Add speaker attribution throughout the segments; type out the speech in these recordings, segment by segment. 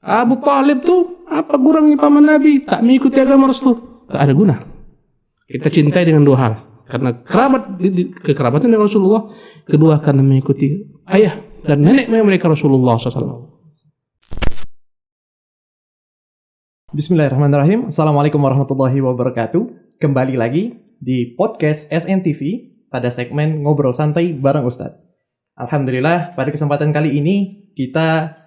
Speaker 1: Abu Talib tuh apa kurangnya paman Nabi? Tak mengikuti agama Rasul. Tak ada guna. Kita cintai dengan dua hal. Karena kekerabatan dengan Rasulullah. Kedua karena mengikuti ayah dan nenek moyang mereka Rasulullah SAW.
Speaker 2: Bismillahirrahmanirrahim. Assalamualaikum warahmatullahi wabarakatuh. Kembali lagi di podcast SNTV pada segmen Ngobrol Santai bareng Ustadz. Alhamdulillah, pada kesempatan kali ini kita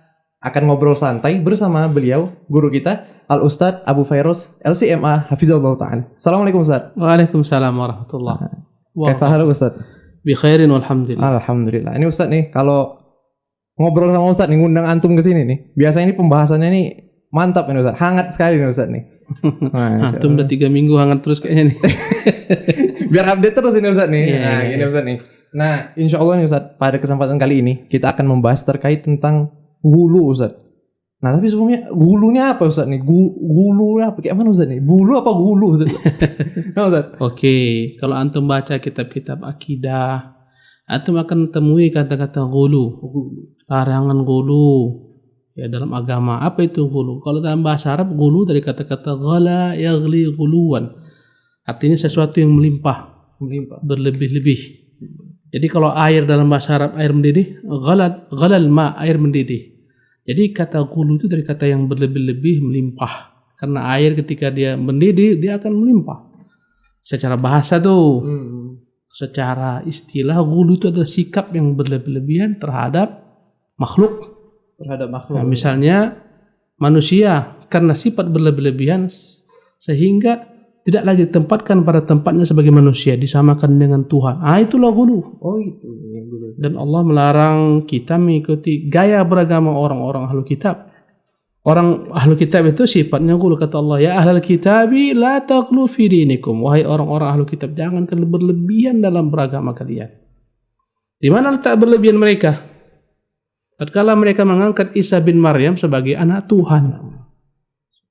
Speaker 2: akan ngobrol santai bersama beliau, guru kita, Al-Ustadz Abu Fairuz, LCMA, Hafizahullah Ta'ala. Assalamualaikum Ustadz.
Speaker 1: Waalaikumsalam warahmatullahi wabarakatuh.
Speaker 2: Kaifa hal Ustadz?
Speaker 1: Bi khairin walhamdulillah.
Speaker 2: Alhamdulillah. Ini Ustadz nih, kalau ngobrol sama Ustadz nih, ngundang antum ke sini nih, biasanya ini pembahasannya nih mantap nih Ustadz, hangat sekali nih Ustadz nih.
Speaker 1: Antum udah 3 minggu hangat terus kayaknya nih.
Speaker 2: Biar update terus ini Ustadz nih.
Speaker 1: Yeah.
Speaker 2: Gini Ustadz nih. Nah, insya Allah nih Ustadz, pada kesempatan kali ini kita akan membahas terkait tentang gulu Ustadz. Nah, tapi sebelumnya gulunya apa Ustadz nih? Gulunya apa? Kayak mana Ustadz nih? Bulu apa gulu Ustadz? Nah, Ustadz.
Speaker 1: Oke, kalau antum baca kitab-kitab akidah, antum akan temui kata-kata gulu. Larangan gulu. Ya, dalam agama. Apa itu gulu? Kalau dalam bahasa Arab, gulu dari kata-kata ghala yaghli guluwan. Artinya sesuatu yang melimpah, berlebih-lebih. Jadi kalau air dalam bahasa Arab air mendidih, ghalal ma, air mendidih. Jadi kata gulu itu dari kata yang berlebih-lebih, melimpah. Karena air ketika dia mendidih, dia akan melimpah. Secara bahasa tuh. Secara istilah, gulu itu adalah sikap yang berlebih-lebihan terhadap makhluk. Nah, misalnya manusia karena sifat berlebih-lebihan sehingga tidak lagi ditempatkan pada tempatnya sebagai manusia, disamakan dengan Tuhan. Itulah gulu.
Speaker 2: Oh itu gulu.
Speaker 1: Dan Allah melarang kita mengikuti gaya beragama orang-orang ahlu kitab. Orang ahlu kitab itu sifatnya gulu, kata Allah, ya ahlal kitabi la taqlu fi dinikum. Wahai orang-orang ahlu kitab, jangan berlebihan dalam beragama kalian. Di mana letak berlebihan mereka? Tatkala mereka mengangkat Isa bin Maryam sebagai anak Tuhan.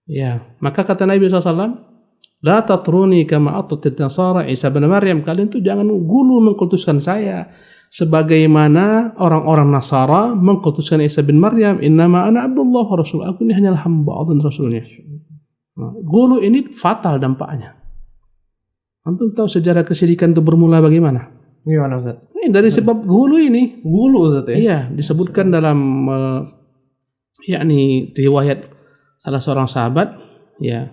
Speaker 1: Ya, maka kata Nabi SAW, la tatruni kama atrat nasara Isa bin Maryam. Kalian tuh jangan gulu mengkultuskan saya sebagaimana orang-orang Nasara mengkultuskan Isa bin Maryam. Innama ana Abdullah wa Rasul. Aku ini hanyalah hamba Allah dan Rasulnya. Nah, gulu ini fatal dampaknya. Antum tahu sejarah kesyirikan itu bermula bagaimana?
Speaker 2: Gimana Ustaz?
Speaker 1: Ini dari sebab gulu ini.
Speaker 2: Gulu Ustaz ya?
Speaker 1: Iya, disebutkan dalam yakni riwayat salah seorang sahabat, ya,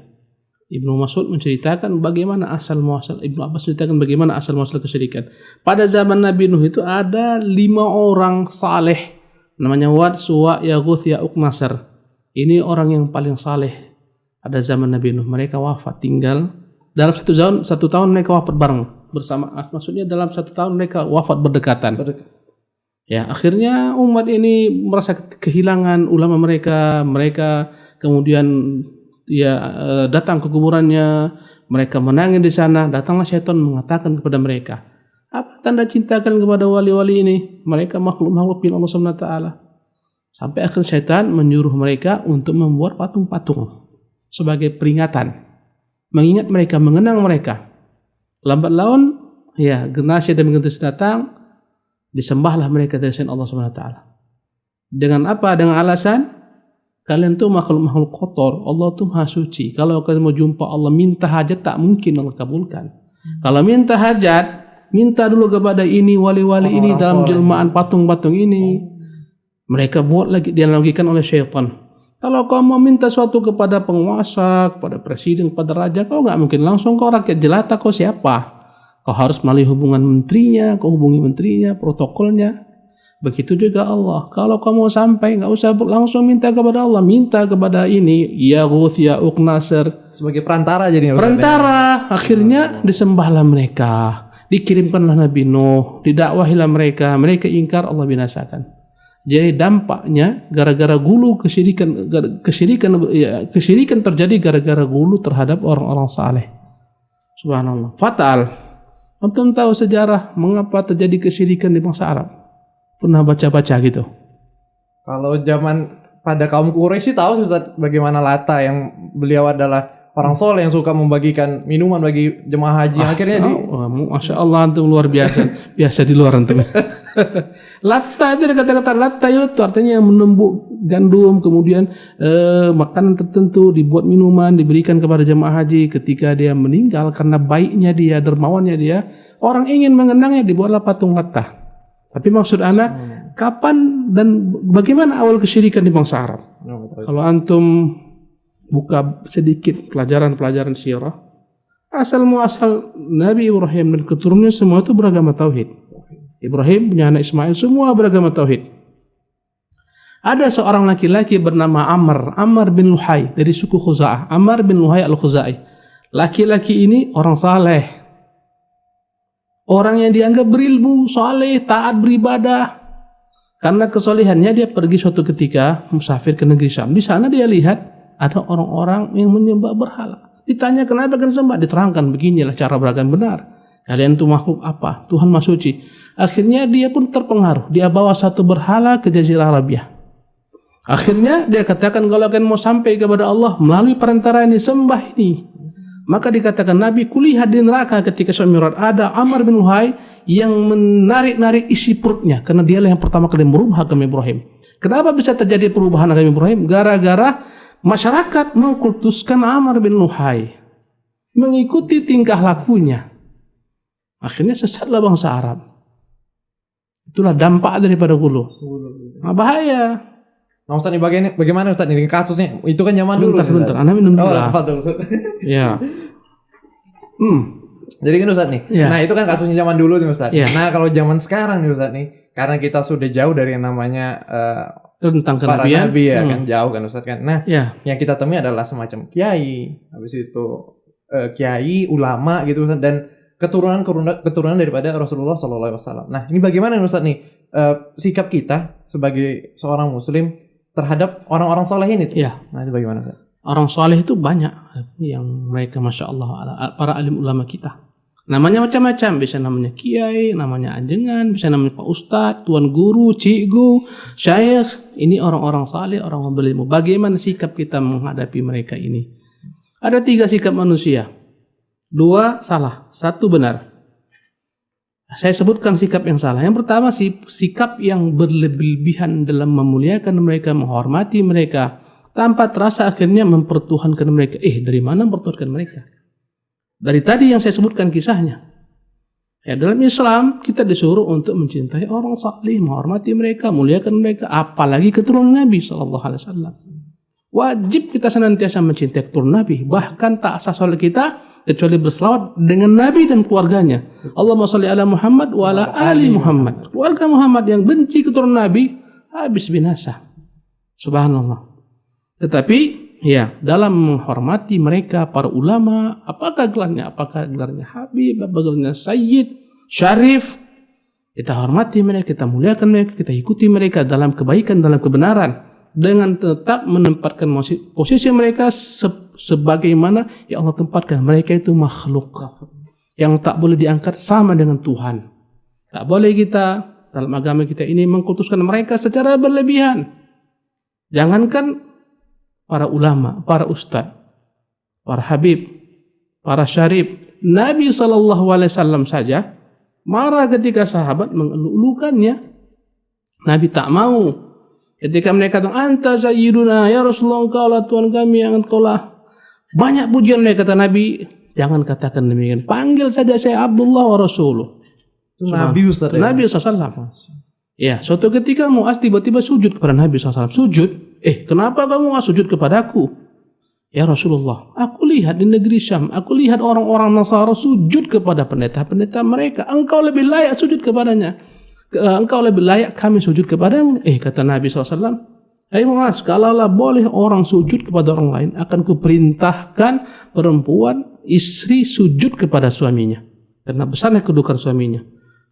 Speaker 1: Ibnu Mas'ud menceritakan bagaimana asal muasal, Ibnu Abbas menceritakan bagaimana asal muasal kesyirikan. Pada zaman Nabi Nuh itu ada 5 orang saleh, namanya Wad, Suwa, Yaguth, Ya'uq, Nasr. Ini orang yang paling saleh pada zaman Nabi Nuh. Mereka wafat, tinggal dalam satu tahun mereka wafat bareng bersama. Maksudnya dalam 1 tahun mereka wafat berdekatan. Ya, akhirnya umat ini merasa kehilangan ulama mereka. Mereka kemudian datang ke kuburannya, mereka menangis di sana. Datanglah syaitan mengatakan kepada mereka, apa tanda cintakan kepada wali-wali ini? Mereka makhluk-makhluk Allah Subhanahu wa taala. Sampai akhir syaitan menyuruh mereka untuk membuat patung-patung sebagai peringatan, mengingat mereka, mengenang mereka. Lambat laun, ya, generasi demi generasi datang, disembahlah mereka dari selain Allah Subhanahu wa taala. Dengan apa? Dengan alasan kalian tuh makhluk-makhluk kotor, Allah tuh Maha Suci. Kalau kalian mau jumpa Allah, minta hajat, tak mungkin Allah kabulkan. Kalau minta hajat, minta dulu kepada ini, wali-wali ini dalam jelmaan patung-patung ini. Mereka buat lagi, dianalogikan oleh syaitan. Kalau kau mau minta suatu kepada penguasa, kepada presiden, kepada raja, kau nggak mungkin langsung kau rakyat jelata, kau siapa? Kau harus melalui hubungan menterinya, kau hubungi menterinya, protokolnya. Begitu juga Allah. Kalau kau mau sampai, nggak usah langsung minta kepada Allah, minta kepada ini, Yaguth, Ya'uq, Nasr.
Speaker 2: Sebagai perantara jadinya.
Speaker 1: Perantara. Akhirnya disembahlah mereka, dikirimkanlah Nabi Nuh, didakwahilah mereka. Mereka ingkar, Allah binasakan. Jadi dampaknya gara-gara gulu kesyirikan terjadi gara-gara gulu terhadap orang-orang saleh. Subhanallah. Fatal. Antum tahu sejarah mengapa terjadi kesyirikan di bangsa Arab? Pernah baca-baca gitu?
Speaker 2: Kalau zaman pada kaum Quraisy tahu Ustaz bagaimana Lata yang beliau adalah orang soleh yang suka membagikan minuman bagi jemaah haji. Akhirnya
Speaker 1: Masya Allah antum luar biasa. Biasa di luar antum. Latta itu kata-kata latta itu artinya yang menembuk gandum, kemudian makanan tertentu, dibuat minuman, diberikan kepada jemaah haji ketika dia meninggal karena baiknya dia, dermawannya dia. Orang ingin mengenangnya, dibuatlah patung latta. Tapi maksud anak, kapan dan bagaimana awal kesyirikan di bangsa Arab? Kalau antum buka sedikit pelajaran sirah, asal muasal Nabi Ibrahim dan keturunannya semua itu beragama tauhid. Ibrahim punya anak Ismail, semua beragama tauhid. Ada seorang laki-laki bernama Amr bin Luhai dari suku Khuza'ah. Amr bin Luhai al-Khuzai. Laki-laki ini orang saleh. Orang yang dianggap berilmu, saleh, taat beribadah. Karena kesolehannya dia pergi suatu ketika musafir ke negeri Syam. Di sana dia lihat ada orang-orang yang menyembah berhala. Ditanya kenapa kalian sembah? Diterangkan beginilah cara beragama benar. Kalian itu makhluk apa? Tuhan Maha Suci. Akhirnya dia pun terpengaruh. Dia bawa satu berhala ke Jazirah Arabia. Akhirnya dia katakan kalau kalian mau sampai kepada Allah melalui perantara ini, sembah ini. Maka dikatakan Nabi, kulihat di neraka ketika Isra Mi'raj ada Amr bin Luhai yang menarik-narik isi perutnya karena dialah yang pertama kali merubah agama Ibrahim. Kenapa bisa terjadi perubahan agama Ibrahim? Gara-gara masyarakat mengkultuskan Amr bin Luhai, mengikuti tingkah lakunya. Akhirnya sesatlah bangsa Arab. Itulah dampak daripada hulu. Nah, bahaya.
Speaker 2: Nah Ustaz, ini bagaimana Ustaz ini kasusnya? Itu kan zaman dulu.
Speaker 1: Sebentar. Anda minum dulu lah. Ya.
Speaker 2: Jadi kan Ustaz nih.
Speaker 1: Ya.
Speaker 2: Nah itu kan kasusnya zaman dulu nih Ustaz.
Speaker 1: Ya.
Speaker 2: Nah kalau zaman sekarang nih Ustaz nih, karena kita sudah jauh dari yang namanya
Speaker 1: tentang
Speaker 2: para
Speaker 1: kenabian.
Speaker 2: nabi ya kan, jauh kan Ustaz kan. Nah
Speaker 1: ya.
Speaker 2: yang kita temui adalah semacam kiai, habis itu kiai, ulama gitu Ustaz, dan keturunan daripada Rasulullah SAW. Nah ini bagaimana nih Ustaz nih sikap kita sebagai seorang Muslim terhadap orang-orang soleh ini tuh?
Speaker 1: Ya.
Speaker 2: Nah itu bagaimana Ustaz?
Speaker 1: Orang soleh itu banyak yang mereka Masya Allah para alim ulama kita. Namanya macam-macam, bisa namanya kiai, namanya anjengan, bisa namanya pak ustadz, tuan guru, cikgu, syekh. Ini orang-orang saleh, orang berilmu. Bagaimana sikap kita menghadapi mereka ini? Ada 3 sikap manusia. 2 salah, 1 benar. Saya sebutkan sikap yang salah. Yang pertama sikap yang berlebihan dalam memuliakan mereka, menghormati mereka, tanpa terasa akhirnya mempertuhankan mereka. Dari mana mempertuhankan mereka? Dari tadi yang saya sebutkan kisahnya. Ya, dalam Islam kita disuruh untuk mencintai orang saleh, menghormati mereka, muliakan mereka, apalagi keturunan Nabi SAW. Wajib kita senantiasa mencintai keturunan Nabi. Bahkan tak sah salat kita kecuali berselawat dengan Nabi dan keluarganya. Allahumma sholli ala Muhammad wa ala ali Muhammad. Keluarga Muhammad yang benci keturunan Nabi habis binasa. Subhanallah. Tetapi ya, dalam menghormati mereka, para ulama, apakah gelarnya? Apakah gelarnya Habib, apakah gelarnya Sayyid, Syarif? Kita hormati mereka, kita muliakan mereka, kita ikuti mereka dalam kebaikan, dalam kebenaran, dengan tetap menempatkan posisi mereka sebagaimana yang Allah tempatkan. Mereka itu makhluk yang tak boleh diangkat sama dengan Tuhan. Tak boleh kita dalam agama kita ini mengkultuskan mereka secara berlebihan. Jangankan para ulama, para ustadz, para habib, para syarif, Nabi SAW saja marah ketika sahabat mengeluhkannya. Nabi tak mau. Ketika mereka katakan, anta sayyiduna, ya Rasulullah, engkau lah Tuhan kami, yang engkau lah. Banyak pujian mereka, kata Nabi, jangan katakan demikian. Panggil saja saya Abdullah wa Rasuluh.
Speaker 2: Nabi Ustaz.
Speaker 1: Nabi SAW. Ya, suatu ketika Mu'az tiba-tiba sujud kepada Nabi SAW. Sujud. Kenapa kamu nggak sujud kepadaku? Ya Rasulullah, aku lihat di negeri Syam, aku lihat orang-orang Nasara sujud kepada pendeta-pendeta mereka. Engkau lebih layak sujud kepadanya. Engkau lebih layak kami sujud kepadamu. Kata Nabi SAW, Mu'az, kalaulah boleh orang sujud kepada orang lain, akan kuperintahkan perempuan, istri sujud kepada suaminya. Karena besarnya kedudukan suaminya.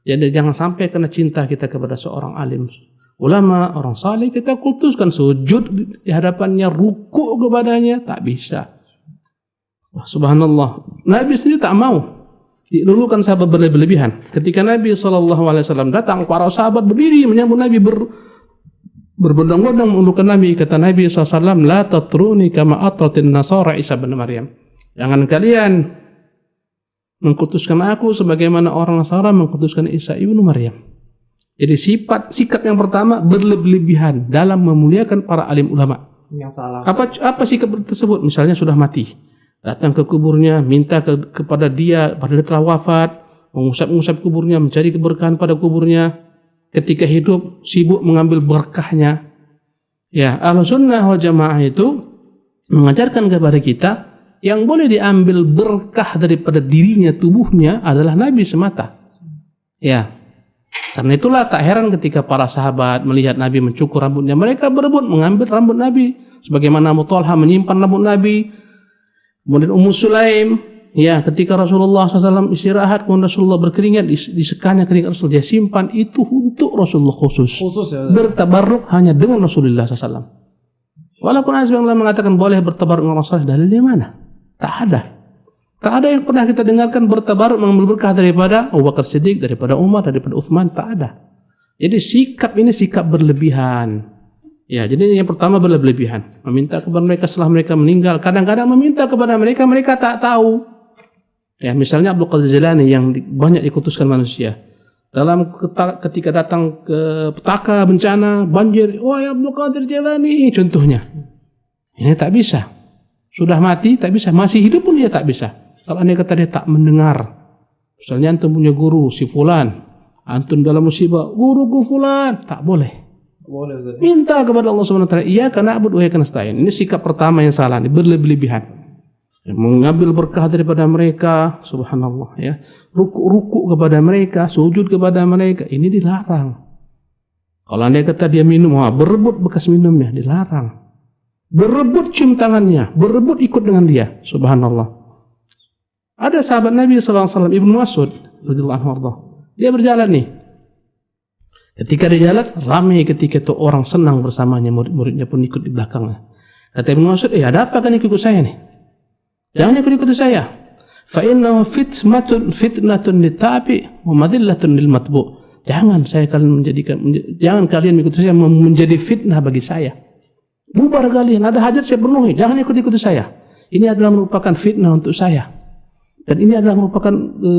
Speaker 1: Jadi jangan sampai karena cinta kita kepada seorang alim, ulama, orang saleh, kita kultuskan sujud di hadapannya, ruku kepadanya, tak bisa. Subhanallah. Nabi sendiri tak mau. Dilulukan sahabat berlebihan. Ketika Nabi SAW datang, para sahabat berdiri menyambut Nabi, berbondong-bondong menundukkan Nabi. Kata Nabi SAW, la tatruni kama atratin nasara Isa bin Maryam. Jangan kalian mengkultuskan aku sebagaimana orang Nasara mengkultuskan Isa ibnu Maryam. Jadi sikap yang pertama berlebihan dalam memuliakan para alim ulama.
Speaker 2: Yang salah.
Speaker 1: Apa sikap tersebut? Misalnya sudah mati, datang ke kuburnya, minta kepada dia padahal telah wafat, mengusap kuburnya, mencari keberkahan pada kuburnya. Ketika hidup sibuk mengambil berkahnya. Ya, Ahlussunnah wal Jamaah itu mengajarkan kepada kita yang boleh diambil berkah daripada dirinya, tubuhnya adalah Nabi semata. Ya. Karena itulah tak heran ketika para sahabat melihat Nabi mencukur rambutnya, mereka berebut mengambil rambut Nabi. Sebagaimana Abu Talha menyimpan rambut Nabi. Kemudian Ummu Sulaim, ya, ketika Rasulullah SAW istirahat, kemudian Rasulullah berkeringat, disekanya keringat Rasul, dia simpan itu untuk Rasulullah khusus ya. Bertabarruk hanya dengan Rasulullah SAW. Walaupun Azbanglah mengatakan boleh bertabarruk dengan Rasulullah, dalilnya mana? Tak ada. Tak ada yang pernah kita dengarkan bertabaruk mengambil berkah daripada Abu Bakar Siddiq, daripada Umar, daripada Uthman. Tak ada. Jadi sikap ini sikap berlebihan. Ya, jadi yang pertama berlebihan. Meminta kepada mereka setelah mereka meninggal. Kadang-kadang meminta kepada mereka, mereka tak tahu. Ya, misalnya Abdul Qadir Jilani yang banyak dikutuskan manusia. Ketika datang ke petaka, bencana, banjir, wahai Abdul Qadir Jilani, contohnya. Ini tak bisa. Sudah mati, tak bisa. Masih hidup pun dia tak bisa. Kalau anda kata dia tak mendengar, misalnya antum punya guru si fulan, antum dalam musibah, guruku fulan, tak boleh. Minta kepada Allah SWT, iya karena abud wa iyyaka nasta'in. Ini sikap pertama yang salah, ini berlebihan. Mengambil berkah daripada mereka, subhanallah ya. Ruku kepada mereka, sujud kepada mereka, ini dilarang. Kalau anda kata dia minum, berebut bekas minumnya, dilarang. Berebut cium tangannya, berebut ikut dengan dia, subhanallah. Ada sahabat Nabi SAW, Ibnu Mas'ud radhiyallahu anhu, dia berjalan nih. Ketika dia jalan, ramai ketika itu orang senang bersamanya, murid-muridnya pun ikut di belakangnya. Kata Ibnu Mas'ud, ada apa kan ikut saya nih? Jangan ikut saya. Fa innahu fitnatun litabi wa madillatun lil matbu. Jangan kalian ikut saya menjadi fitnah bagi saya. Bubar kalian, ada hajat saya penuhi, jangan ikut saya. Ini adalah merupakan fitnah untuk saya. Dan ini adalah merupakan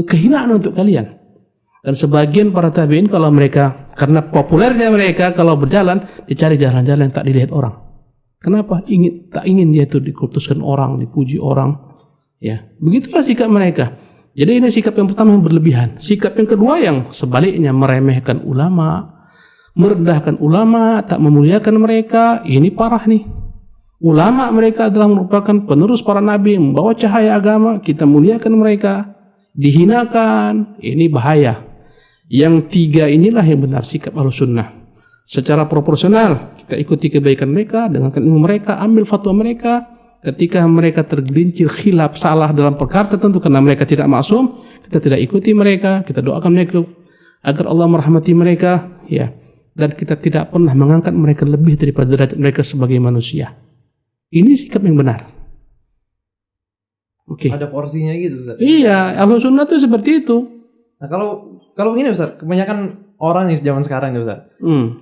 Speaker 1: kehinaan untuk kalian. Dan sebagian para tabi'in kalau mereka, karena populernya mereka kalau berjalan, dicari jalan-jalan yang tak dilihat orang. Kenapa? Tak ingin dia itu dikutuskan orang, dipuji orang. Ya, begitulah sikap mereka. Jadi ini sikap yang pertama yang berlebihan. Sikap yang kedua yang sebaliknya, meremehkan ulama, merendahkan ulama, tak memuliakan mereka. Ini parah nih. Ulama mereka adalah merupakan penerus para nabi, membawa cahaya agama, kita muliakan mereka, dihinakan, ini bahaya. Yang tiga inilah yang benar sikap Ahlussunnah. Secara proporsional, kita ikuti kebaikan mereka, dengarkan ilmu mereka, ambil fatwa mereka. Ketika mereka tergelincir khilaf salah dalam perkara tertentu karena mereka tidak maksum, kita tidak ikuti mereka, kita doakan mereka agar Allah merahmati mereka, ya. Dan kita tidak pernah mengangkat mereka lebih daripada derajat mereka sebagai manusia. Ini sikap yang benar. Oke.
Speaker 2: Ada porsinya gitu, Ustaz.
Speaker 1: Iya, Ahlussunnah itu seperti itu.
Speaker 2: Nah, kalau ini Ustaz, kebanyakan orang nih zaman sekarang nih Ustaz.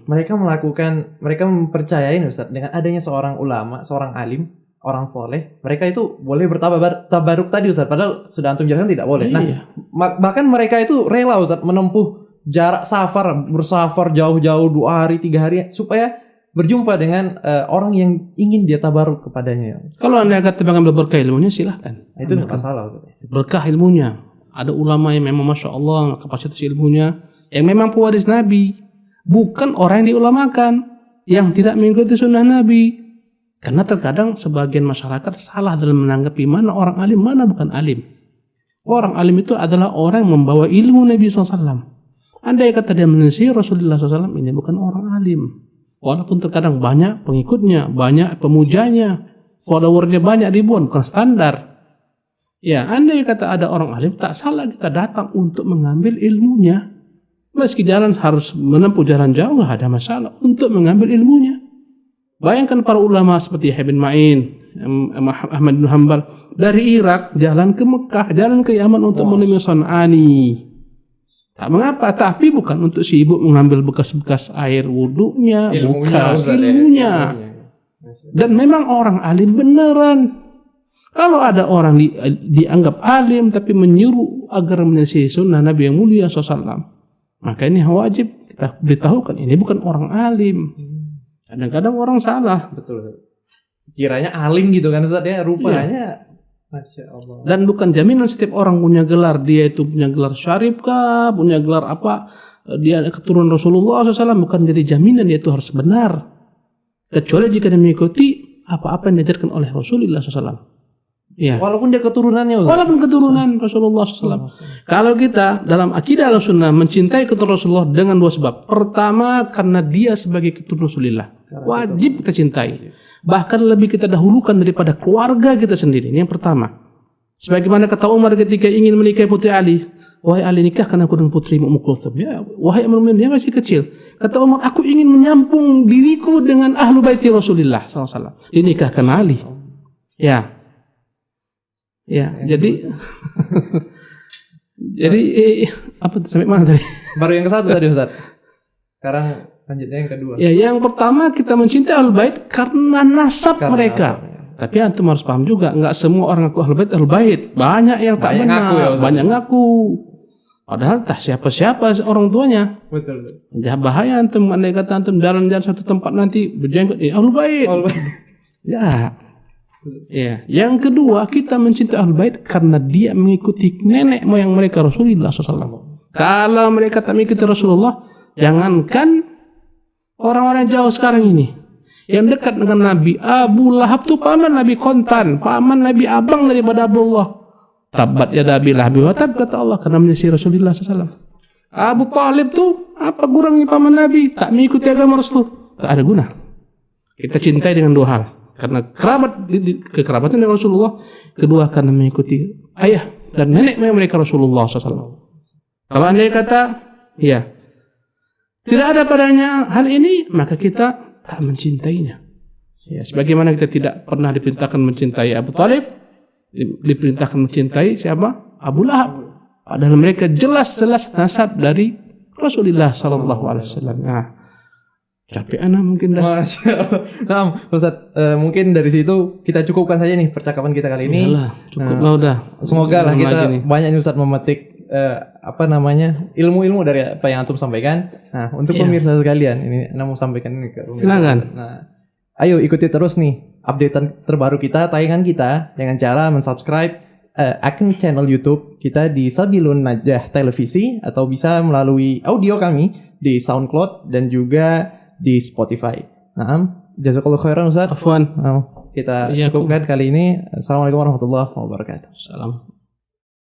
Speaker 2: Mereka mempercayai Ustaz dengan adanya seorang ulama, seorang alim, orang soleh, mereka itu boleh bertabaruk tadi Ustaz, padahal sudah antum jelaskan tidak boleh.
Speaker 1: Iya.
Speaker 2: Nah, bahkan mereka itu rela Ustaz menempuh jarak bersafar jauh-jauh 2 hari, 3 hari supaya berjumpa dengan orang yang ingin dia tabaruk kepadanya.
Speaker 1: Kalau anda kata mengambil berkah ilmunya silahkan.
Speaker 2: Itu tidak masalah.
Speaker 1: Berkah ilmunya. Ada ulama yang memang Masya Allah kapasitas ilmunya, yang memang pewaris Nabi. Bukan orang yang diulamakan, yang tidak mengikuti sunnah Nabi. Karena terkadang sebagian masyarakat salah dalam menanggapi mana orang alim, mana bukan alim. Orang alim itu adalah orang yang membawa ilmu Nabi SAW. Andai kata dia menyisir Rasulullah SAW, ini bukan orang alim. Walaupun terkadang banyak pengikutnya, banyak pemujanya, followernya banyak ribuan, bukan standar. Ya, andai kata ada orang alim, tak salah kita datang untuk mengambil ilmunya. Meski jalan harus menempuh jalan jauh, gak ada masalah untuk mengambil ilmunya. Bayangkan para ulama seperti Yahya bin Ma'in, Ahmad bin Hanbal, dari Irak jalan ke Mekah, jalan ke Yaman untuk menemui Son'ani. Tak mengapa, tapi bukan untuk sibuk mengambil bekas-bekas air wudhunya, bukan ilmunya. Dan memang orang alim beneran. Kalau ada orang dianggap alim tapi menyuruh agar menyelesaikan sunnah Nabi yang mulia SAW, maka ini wajib kita beritahukan ini bukan orang alim. Kadang-kadang orang salah.
Speaker 2: Betul. Kiranya alim gitu kan Ustaz ya, rupanya Masya Allah. Dan
Speaker 1: bukan jaminan setiap orang punya gelar, dia itu punya gelar syarif kah, punya gelar apa, dia keturunan Rasulullah SAW, bukan jadi jaminan dia itu harus benar. Kecuali jika dia mengikuti apa-apa yang diajarkan oleh Rasulullah SAW. Ya.
Speaker 2: Walaupun dia keturunannya Ustaz.
Speaker 1: Walaupun keturunan Rasulullah SAW. Kalau kita dalam akidah Ahlussunnah mencintai keturunan Rasulullah dengan dua sebab. Pertama, karena dia sebagai keturunan Rasulullah. Wajib kita cintai. Bahkan lebih kita dahulukan daripada keluarga kita sendiri. Ini yang pertama. Sebagaimana kata Umar ketika ingin menikahi putri Ali. Wahai Ali, nikahkan aku dengan putri Ummu Kulthum. Ya, wahai Amirul Mukminin, dia masih kecil. Kata Umar, aku ingin menyampung diriku dengan ahlu baiti Rasulullah SAW. Dinikahkan Ali. Ya. Ya, jadi apa sampai mana tadi?
Speaker 2: Baru yang ke-1 tadi Ustaz. Sekarang lanjutnya yang kedua.
Speaker 1: Ya, yang pertama kita mencintai Ahlul Bait karena nasab mereka. Tapi antum harus paham juga, enggak semua orang ngaku Ahlul Bait. Banyak yang tak benar, banyak ngaku. Padahal tak siapa-siapa orang tuanya.
Speaker 2: Betul.
Speaker 1: Jangan bahaya antum andai kata antum jalan-jalan satu tempat nanti berjenggot Ahlul Bait. Ya. Ya, yang kedua kita mencintai Ahlul Bait karena dia mengikuti nenek moyang mereka Rasulullah SAW. Kalau mereka tak mengikuti Rasulullah, jangankan orang-orang jauh sekarang ini, yang dekat dengan Nabi, Abu Lahab tuh paman Nabi kontan, paman Nabi abang daripada Abdullah. Tabat ya Abi Lahab wa tab, kata Allah, karena menyisir Rasulullah SAW. Abu Talib tuh apa kurangnya paman Nabi, tak mengikuti agama Rasul, tak ada guna. Kita cintai dengan dua hal. Karena kekerabatan dengan Rasulullah. Kedua, karena mengikuti ayah dan nenek moyang mereka Rasulullah SAW. Kalau andai kata, ya, tidak ada padanya hal ini, maka kita tak mencintainya. Ya, sebagaimana kita tidak pernah diperintahkan mencintai Abu Talib, diperintahkan mencintai siapa? Abu Lahab. Padahal mereka jelas-jelas nasab dari Rasulullah SAW. Nah, capek anak mungkin dah.
Speaker 2: Masya Allah. Nah, Ustaz, mungkin dari situ kita cukupkan saja nih percakapan kita kali ini.
Speaker 1: Iyalah, cukup lah udah.
Speaker 2: Semoga lah kita banyak nih Ustaz memetik ilmu-ilmu dari apa yang antum sampaikan. Nah, untuk pemirsa sekalian, ini Ana mau sampaikan ini ke pemirsa.
Speaker 1: Silakan.
Speaker 2: Nah, ayo ikuti terus nih updatean terbaru kita, tayangan kita dengan cara mensubscribe akun channel YouTube kita di Sabilun Najah Televisi, atau bisa melalui audio kami di SoundCloud dan juga di Spotify. Nah, jazakallahu khairan Ustaz.
Speaker 1: Afwan.
Speaker 2: Kita cukupkan kali ini. Assalamualaikum warahmatullahi wabarakatuh.
Speaker 1: Salam.